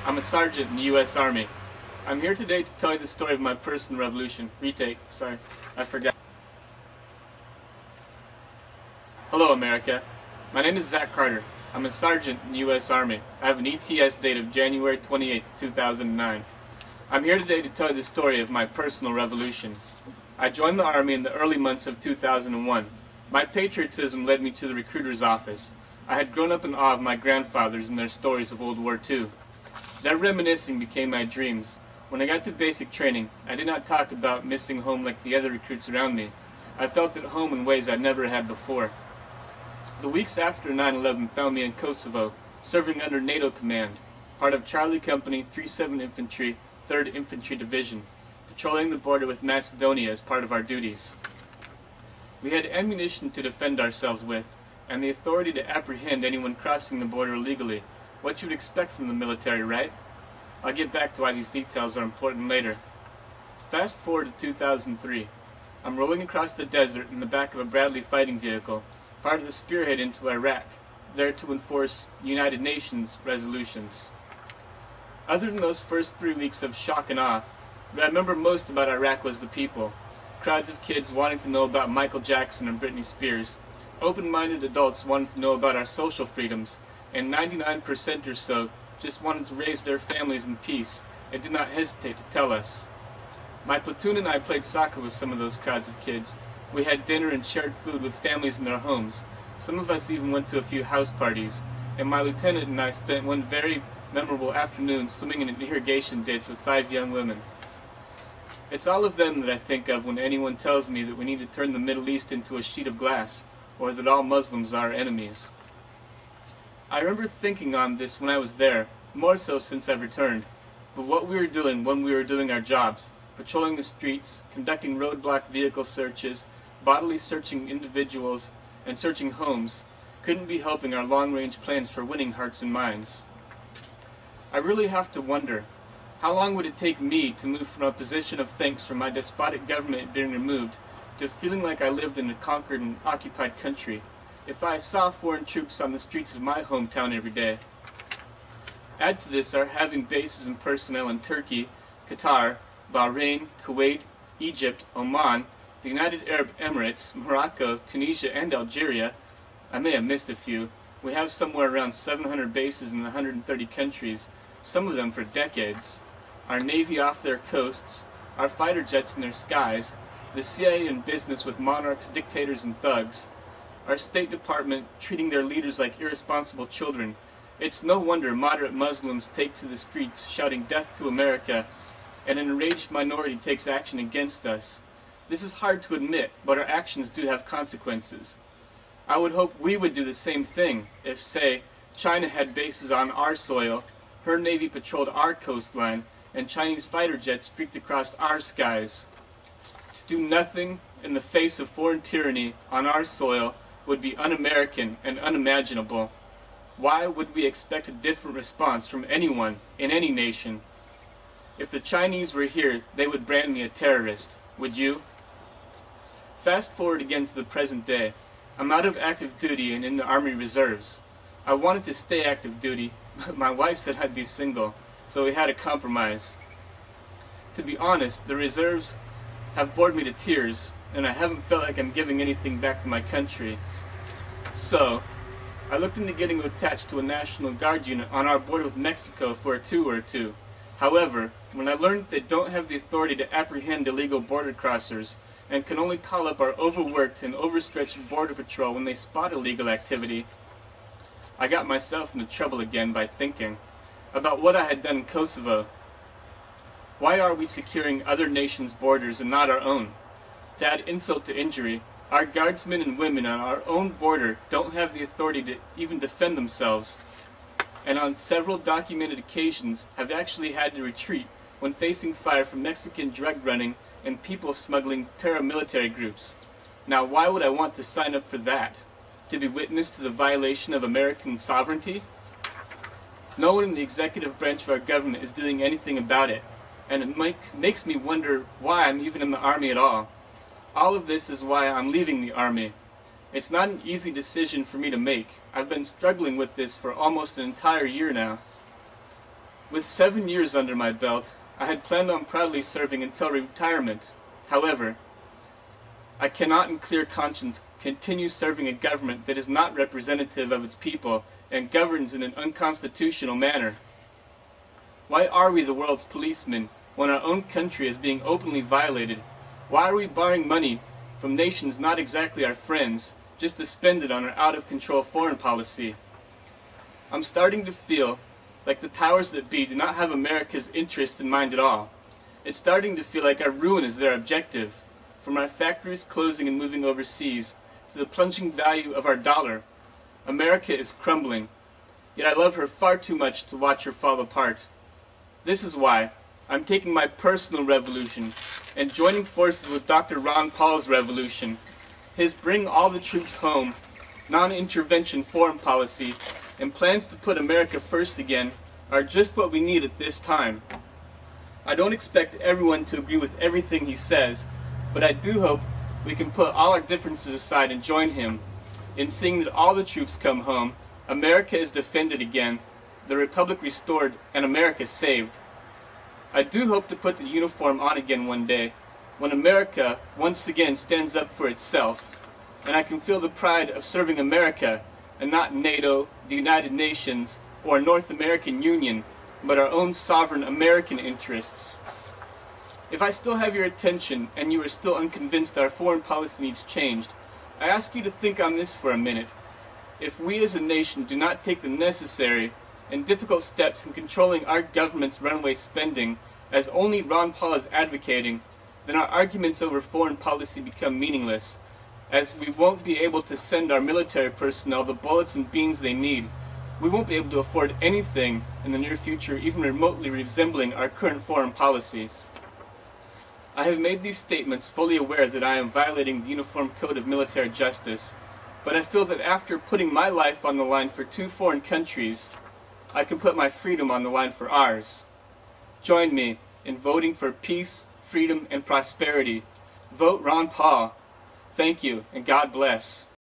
I'm a sergeant in the U.S. Army. I'm here today to tell you the story of my personal revolution. Retake, sorry, I forgot. Hello, America. My name is Zach Carter. I'm a sergeant in the U.S. Army. I have an ETS date of January 28, 2009. I'm here today to tell you the story of my personal revolution. I joined the Army in the early months of 2001. My patriotism led me to the recruiter's office. I had grown up in awe of my grandfathers and their stories of World War II. That reminiscing became my dreams. When I got to basic training, I did not talk about missing home like the other recruits around me. I felt at home in ways I never had before. The weeks after 9/11 found me in Kosovo, serving under NATO command, part of Charlie Company 37 Infantry, 3rd Infantry Division, patrolling the border with Macedonia as part of our duties. We had ammunition to defend ourselves with, and the authority to apprehend anyone crossing the border illegally. What you would expect from the military, right? I'll get back to why these details are important later. Fast forward to 2003. I'm rolling across the desert in the back of a Bradley fighting vehicle, part of the spearhead into Iraq, there to enforce United Nations resolutions. Other than those first 3 weeks of shock and awe, what I remember most about Iraq was the people. Crowds of kids wanting to know about Michael Jackson and Britney Spears, open-minded adults wanting to know about our social freedoms, and 99% or so just wanted to raise their families in peace and did not hesitate to tell us. My platoon and I played soccer with some of those crowds of kids. We had dinner and shared food with families in their homes. Some of us even went to a few house parties, and my lieutenant and I spent one very memorable afternoon swimming in an irrigation ditch with 5 young women. It's all of them that I think of when anyone tells me that we need to turn the Middle East into a sheet of glass, or that all Muslims are enemies. I remember thinking on this when I was there, more so since I've returned, but what we were doing when we were doing our jobs, patrolling the streets, conducting roadblock vehicle searches, bodily searching individuals, and searching homes, couldn't be helping our long-range plans for winning hearts and minds. I really have to wonder, how long would it take me to move from a position of thanks for my despotic government being removed to feeling like I lived in a conquered and occupied country, if I saw foreign troops on the streets of my hometown every day? Add to this our having bases and personnel in Turkey, Qatar, Bahrain, Kuwait, Egypt, Oman, the United Arab Emirates, Morocco, Tunisia, and Algeria. I may have missed a few. We have somewhere around 700 bases in 130 countries, some of them for decades. Our Navy off their coasts, our fighter jets in their skies, the CIA in business with monarchs, dictators, and thugs, our State Department treating their leaders like irresponsible children. It's no wonder moderate Muslims take to the streets shouting "Death to America," and an enraged minority takes action against us. This is hard to admit, but our actions do have consequences. I would hope we would do the same thing if, say, China had bases on our soil, her Navy patrolled our coastline, and Chinese fighter jets streaked across our skies. To do nothing in the face of foreign tyranny on our soil would be un-American and unimaginable. Why would we expect a different response from anyone in any nation? If the Chinese were here, they would brand me a terrorist. Would you? Fast forward again to the present day. I'm out of active duty and in the Army Reserves. I wanted to stay active duty, but my wife said I'd be single, so we had a compromise. To be honest, the reserves have bored me to tears, and I haven't felt like I'm giving anything back to my country. So, I looked into getting attached to a National Guard unit on our border with Mexico for a tour or two. However, when I learned that they don't have the authority to apprehend illegal border crossers and can only call up our overworked and overstretched border patrol when they spot illegal activity, I got myself into trouble again by thinking about what I had done in Kosovo. Why are we securing other nations' borders and not our own? To add insult to injury, our guardsmen and women on our own border don't have the authority to even defend themselves, and on several documented occasions have actually had to retreat when facing fire from Mexican drug running and people smuggling paramilitary groups. Now, why would I want to sign up for that? To be witness to the violation of American sovereignty? No one in the executive branch of our government is doing anything about it, and it makes me wonder why I'm even in the Army at all. All of this is why I'm leaving the Army. It's not an easy decision for me to make. I've been struggling with this for almost an entire year now. With 7 years under my belt, I had planned on proudly serving until retirement. However, I cannot in clear conscience continue serving a government that is not representative of its people and governs in an unconstitutional manner. Why are we the world's policemen when our own country is being openly violated? Why are we borrowing money from nations not exactly our friends just to spend it on our out-of-control foreign policy? I'm starting to feel like the powers that be do not have America's interest in mind at all. It's starting to feel like our ruin is their objective. From our factories closing and moving overseas to the plunging value of our dollar, America is crumbling. Yet I love her far too much to watch her fall apart. This is why I'm taking my personal revolution and joining forces with Dr. Ron Paul's revolution. His bring all the troops home, non-intervention foreign policy, and plans to put America first again are just what we need at this time. I don't expect everyone to agree with everything he says, but I do hope we can put all our differences aside and join him in seeing that all the troops come home, America is defended again, the Republic restored, and America saved. I do hope to put the uniform on again one day, when America once again stands up for itself, and I can feel the pride of serving America, and not NATO, the United Nations, or North American Union, but our own sovereign American interests. If I still have your attention and you are still unconvinced our foreign policy needs changed, I ask you to think on this for a minute. If we as a nation do not take the necessary and difficult steps in controlling our government's runaway spending, as only Ron Paul is advocating, then our arguments over foreign policy become meaningless, as we won't be able to send our military personnel the bullets and beans they need. We won't be able to afford anything in the near future even remotely resembling our current foreign policy. I have made these statements fully aware that I am violating the Uniform Code of Military Justice, but I feel that after putting my life on the line for 2 foreign countries, I can put my freedom on the line for ours. Join me in voting for peace, freedom, and prosperity. Vote Ron Paul. Thank you, and God bless.